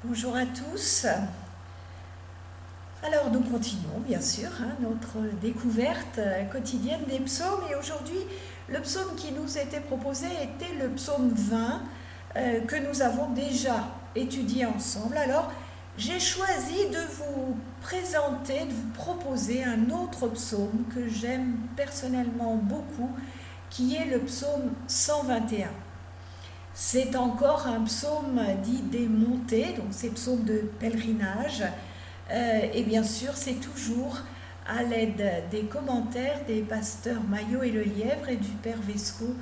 Bonjour à tous. Alors nous continuons bien sûr notre découverte quotidienne des psaumes et aujourd'hui le psaume qui nous était proposé était le psaume 20 que nous avons déjà étudié ensemble. Alors j'ai choisi de vous présenter, de vous proposer un autre psaume que j'aime personnellement beaucoup qui est le psaume 121. C'est encore un psaume dit des montées, donc c'est psaume de pèlerinage. Et bien sûr, c'est toujours à l'aide des commentaires des pasteurs Maillot et Lelièvre et du Père Vesco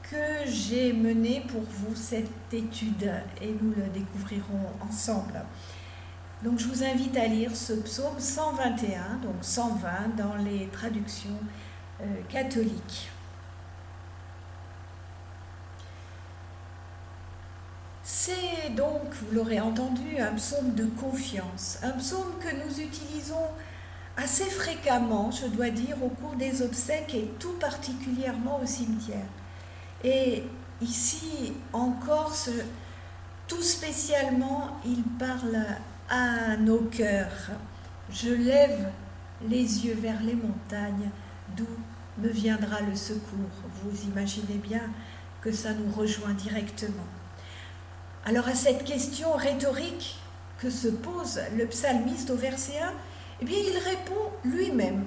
que j'ai mené pour vous cette étude et nous le découvrirons ensemble. Donc je vous invite à lire ce psaume 121, donc 120 dans les traductions catholiques. C'est donc, vous l'aurez entendu, un psaume de confiance, un psaume que nous utilisons assez fréquemment, je dois dire, au cours des obsèques et tout particulièrement au cimetière. Et ici, en Corse, tout spécialement, il parle à nos cœurs. Je lève les yeux vers les montagnes, d'où me viendra le secours. Vous imaginez bien que ça nous rejoint directement. Alors à cette question rhétorique que se pose le psalmiste au verset 1, eh bien il répond lui-même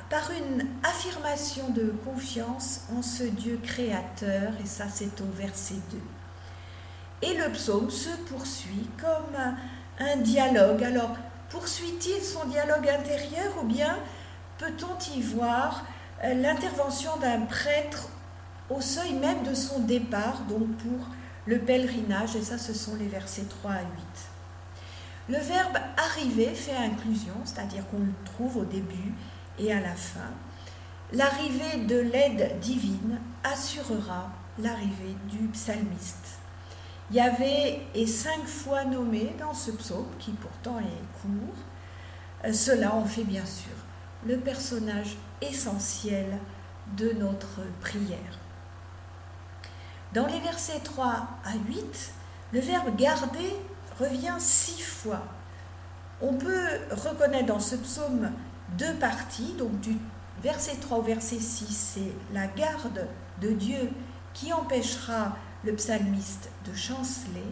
par une affirmation de confiance en ce Dieu créateur, et ça c'est au verset 2. Et le psaume se poursuit comme un dialogue. Alors poursuit-il son dialogue intérieur ou bien peut-on y voir l'intervention d'un prêtre au seuil même de son départ, donc pour le pèlerinage, et ça ce sont les versets 3 à 8. Le verbe arriver fait inclusion, c'est-à-dire qu'on le trouve au début et à la fin. L'arrivée de l'aide divine assurera l'arrivée du psalmiste. Yahvé est 5 fois nommé dans ce psaume, qui pourtant est court. Cela en fait bien sûr le personnage essentiel de notre prière. Dans les versets 3 à 8, le verbe garder revient 6 fois. On peut reconnaître dans ce psaume deux parties, donc du verset 3 au verset 6, c'est la garde de Dieu qui empêchera le psalmiste de chanceler,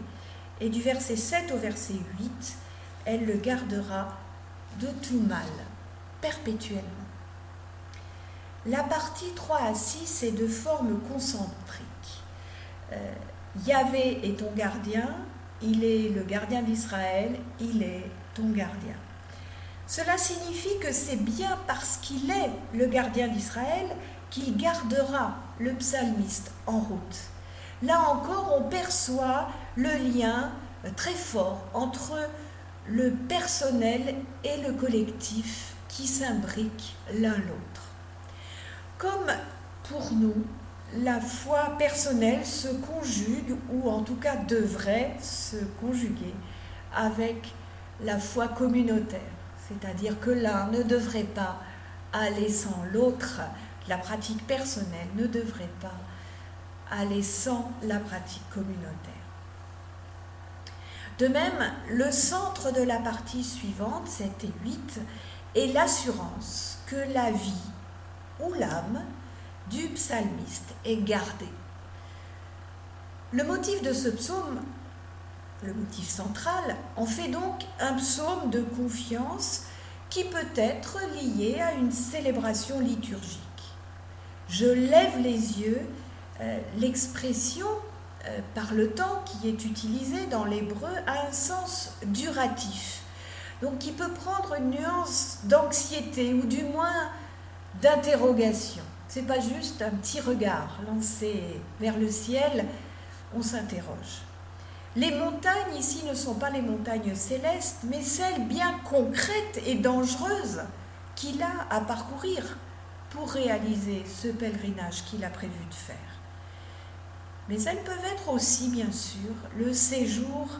et du verset 7 au verset 8, elle le gardera de tout mal, perpétuellement. La partie 3 à 6 est de forme concentrique. Yahvé est ton gardien, il est le gardien d'Israël, il est ton gardien. Cela signifie que c'est bien parce qu'il est le gardien d'Israël qu'il gardera le psalmiste en route. Là encore, on perçoit le lien très fort entre le personnel et le collectif qui s'imbriquent l'un l'autre. Comme pour nous, la foi personnelle se conjugue, ou en tout cas devrait se conjuguer, avec la foi communautaire. C'est-à-dire que l'un ne devrait pas aller sans l'autre, la pratique personnelle ne devrait pas aller sans la pratique communautaire. De même, le centre de la partie suivante, 7 et 8, est l'assurance que la vie ou l'âme du psalmiste est gardé. Le motif de ce psaume, le motif central, en fait donc un psaume de confiance qui peut être lié à une célébration liturgique. Je lève les yeux, l'expression par le temps qui est utilisée dans l'hébreu a un sens duratif, donc qui peut prendre une nuance d'anxiété ou du moins d'interrogation. Ce n'est pas juste un petit regard lancé vers le ciel, on s'interroge. Les montagnes ici ne sont pas les montagnes célestes, mais celles bien concrètes et dangereuses qu'il a à parcourir pour réaliser ce pèlerinage qu'il a prévu de faire. Mais elles peuvent être aussi, bien sûr, le séjour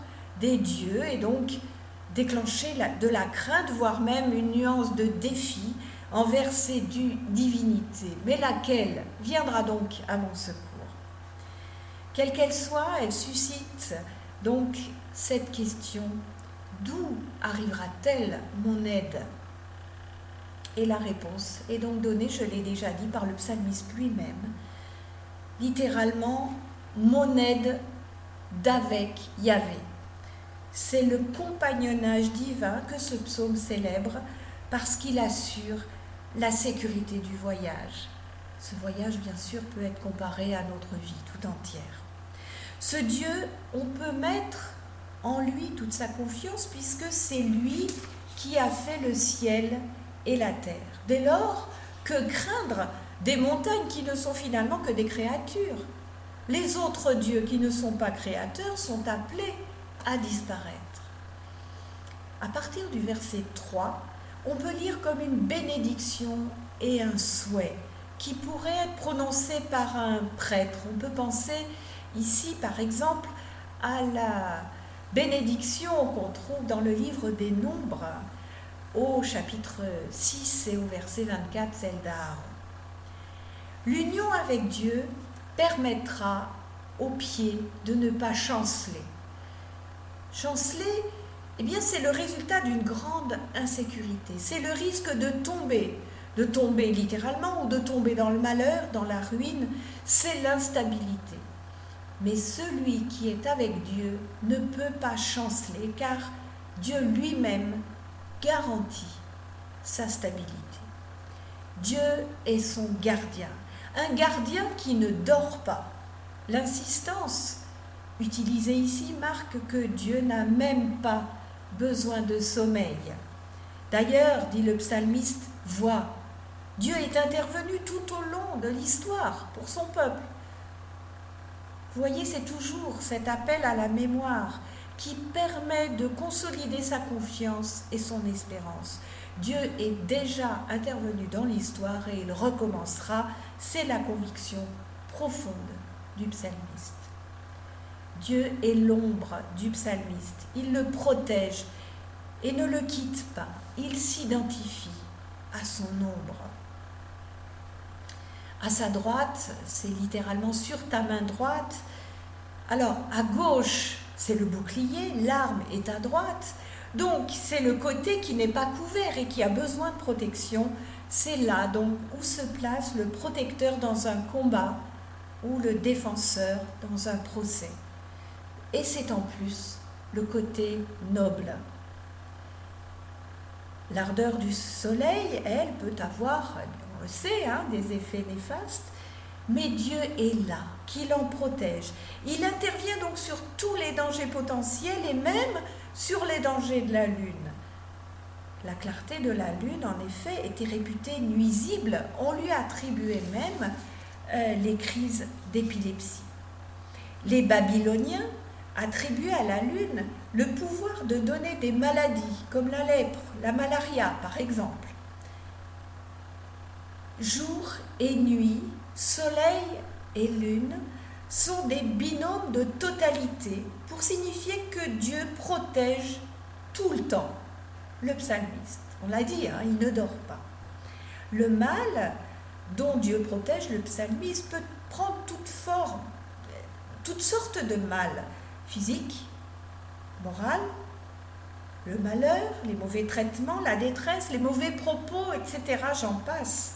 des dieux et donc déclencher de la crainte, voire même une nuance de défi envers ces divinités, mais laquelle viendra donc à mon secours. Quelle qu'elle soit, elle suscite Donc cette question, d'où arrivera-t-elle mon aide? Et la réponse est donc donnée, je l'ai déjà dit, par le psalmiste lui-même, littéralement, mon aide d'avec Yahvé. C'est le compagnonnage divin que ce psaume célèbre parce qu'il assure la sécurité du voyage. Ce voyage, bien sûr, peut être comparé à notre vie tout entière. Ce Dieu, on peut mettre en lui toute sa confiance puisque c'est lui qui a fait le ciel et la terre. Dès lors, que craindre des montagnes qui ne sont finalement que des créatures? Les autres dieux qui ne sont pas créateurs sont appelés à disparaître. À partir du verset 3, on peut lire comme une bénédiction et un souhait qui pourrait être prononcé par un prêtre. On peut penser ici, par exemple, à la bénédiction qu'on trouve dans le livre des Nombres, au chapitre 6 et au verset 24, celle d'Aaron. L'union avec Dieu permettra aux pieds de ne pas chanceler. Chanceler, eh bien, c'est le résultat d'une grande insécurité. C'est le risque de tomber littéralement ou de tomber dans le malheur, dans la ruine. C'est l'instabilité. Mais celui qui est avec Dieu ne peut pas chanceler car Dieu lui-même garantit sa stabilité. Dieu est son gardien, un gardien qui ne dort pas. L'insistance utilisée ici marque que Dieu n'a même pas besoin de sommeil. D'ailleurs, dit le psalmiste, vois, Dieu est intervenu tout au long de l'histoire pour son peuple. Vous voyez, c'est toujours cet appel à la mémoire qui permet de consolider sa confiance et son espérance. Dieu est déjà intervenu dans l'histoire et il recommencera. C'est la conviction profonde du psalmiste. Dieu est l'ombre du psalmiste. Il le protège et ne le quitte pas. Il s'identifie à son ombre. À sa droite, c'est littéralement sur ta main droite. Alors, à gauche, c'est le bouclier, l'arme est à droite. Donc, c'est le côté qui n'est pas couvert et qui a besoin de protection. C'est là, donc, où se place le protecteur dans un combat ou le défenseur dans un procès. Et c'est en plus le côté noble. L'ardeur du soleil, elle, peut avoir, on le sait, des effets néfastes, mais Dieu est là, qui l'en protège. Il intervient donc sur tous les dangers potentiels et même sur les dangers de la lune. La clarté de la lune, en effet, était réputée nuisible. On lui attribuait même les crises d'épilepsie. Les Babyloniens attribuaient à la lune le pouvoir de donner des maladies, comme la lèpre, la malaria par exemple. Jour et nuit, soleil et lune sont des binômes de totalité pour signifier que Dieu protège tout le temps le psalmiste. On l'a dit, il ne dort pas. Le mal dont Dieu protège le psalmiste peut prendre toute forme, toutes sortes de mal, physique, moral, le malheur, les mauvais traitements, la détresse, les mauvais propos, etc. J'en passe.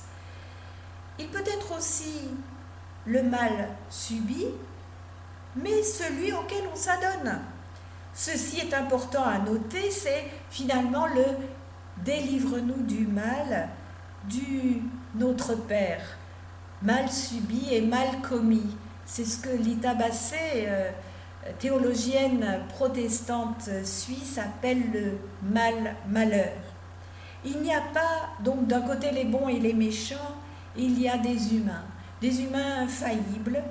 Il peut être aussi le mal subi, mais celui auquel on s'adonne. Ceci est important à noter, c'est finalement le « délivre-nous du mal » du Notre Père. Mal subi et mal commis. C'est ce que Lita Bassé, théologienne protestante suisse, appelle le mal-malheur. Il n'y a pas, donc d'un côté les bons et les méchants, il y a des humains infaillibles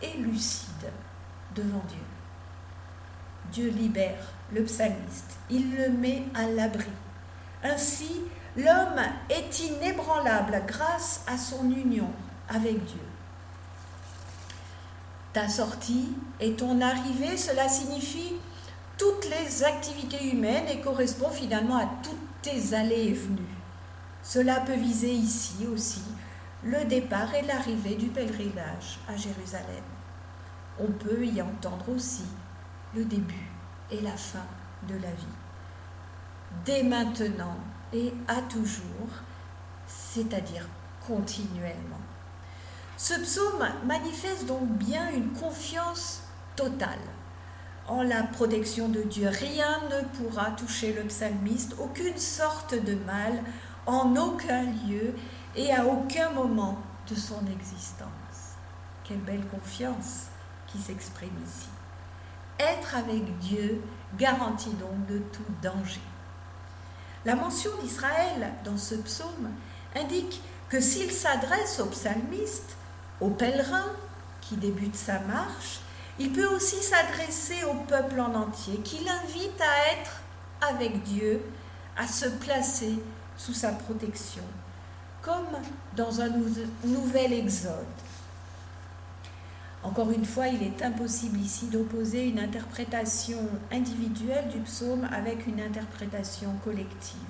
et lucides devant Dieu. Dieu libère le psalmiste, il le met à l'abri. Ainsi, l'homme est inébranlable grâce à son union avec Dieu. Ta sortie et ton arrivée, cela signifie toutes les activités humaines et correspond finalement à toutes tes allées et venues. Cela peut viser ici aussi le départ et l'arrivée du pèlerinage à Jérusalem. On peut y entendre aussi le début et la fin de la vie, dès maintenant et à toujours, c'est-à-dire continuellement. Ce psaume manifeste donc bien une confiance totale en la protection de Dieu. Rien ne pourra toucher le psalmiste, aucune sorte de mal, en aucun lieu et à aucun moment de son existence. Quelle belle confiance qui s'exprime ici. Être avec Dieu garantit donc de tout danger. La mention d'Israël dans ce psaume indique que s'il s'adresse au psalmiste, au pèlerin qui débute sa marche, il peut aussi s'adresser au peuple en entier, qui l'invite à être avec Dieu, à se placer sous sa protection, comme dans un nouvel exode. Encore une fois, il est impossible ici d'opposer une interprétation individuelle du psaume avec une interprétation collective.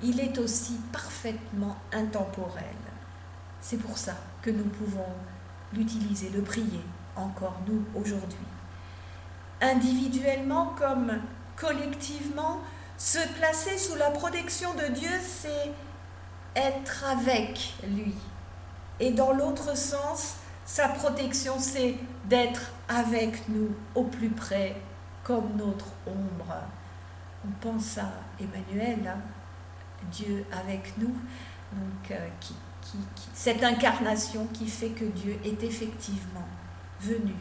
Il est aussi parfaitement intemporel. C'est pour ça que nous pouvons l'utiliser, le prier, encore nous, aujourd'hui. Individuellement comme collectivement, se placer sous la protection de Dieu, c'est être avec lui. Et dans l'autre sens, sa protection, c'est d'être avec nous au plus près, comme notre ombre. On pense à Emmanuel, hein, Dieu avec nous, donc cette incarnation qui fait que Dieu est effectivement venu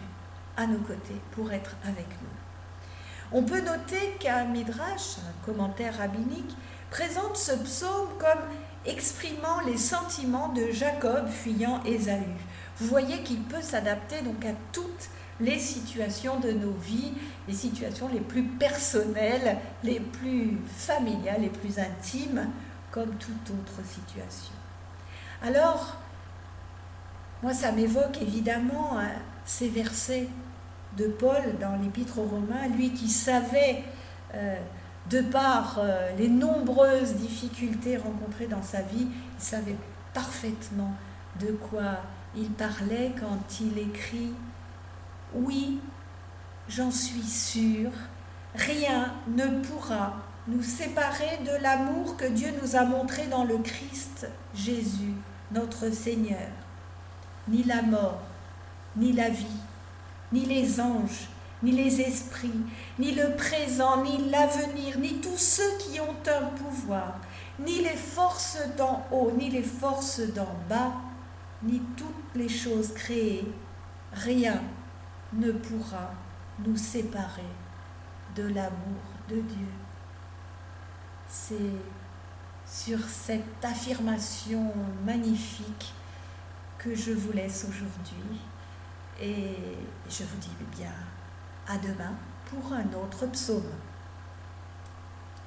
à nos côtés pour être avec nous. On peut noter qu'un midrash, un commentaire rabbinique, présente ce psaume comme exprimant les sentiments de Jacob fuyant Ésaü. Vous voyez qu'il peut s'adapter donc à toutes les situations de nos vies, les situations les plus personnelles, les plus familiales, les plus intimes, comme toute autre situation. Alors, moi ça m'évoque évidemment ces versets de Paul dans l'Épître aux Romains, lui qui savait, de par les nombreuses difficultés rencontrées dans sa vie, il savait parfaitement de quoi il parlait quand il écrit « Oui, j'en suis sûr, rien ne pourra nous séparer de l'amour que Dieu nous a montré dans le Christ Jésus, notre Seigneur. Ni la mort, ni la vie, ni les anges, ni les esprits, ni le présent, ni l'avenir, ni tous ceux qui ont un pouvoir, ni les forces d'en haut, ni les forces d'en bas, ni toutes les choses créées, rien ne pourra nous séparer de l'amour de Dieu. » C'est sur cette affirmation magnifique que je vous laisse aujourd'hui et je vous dis bien à demain pour un autre psaume.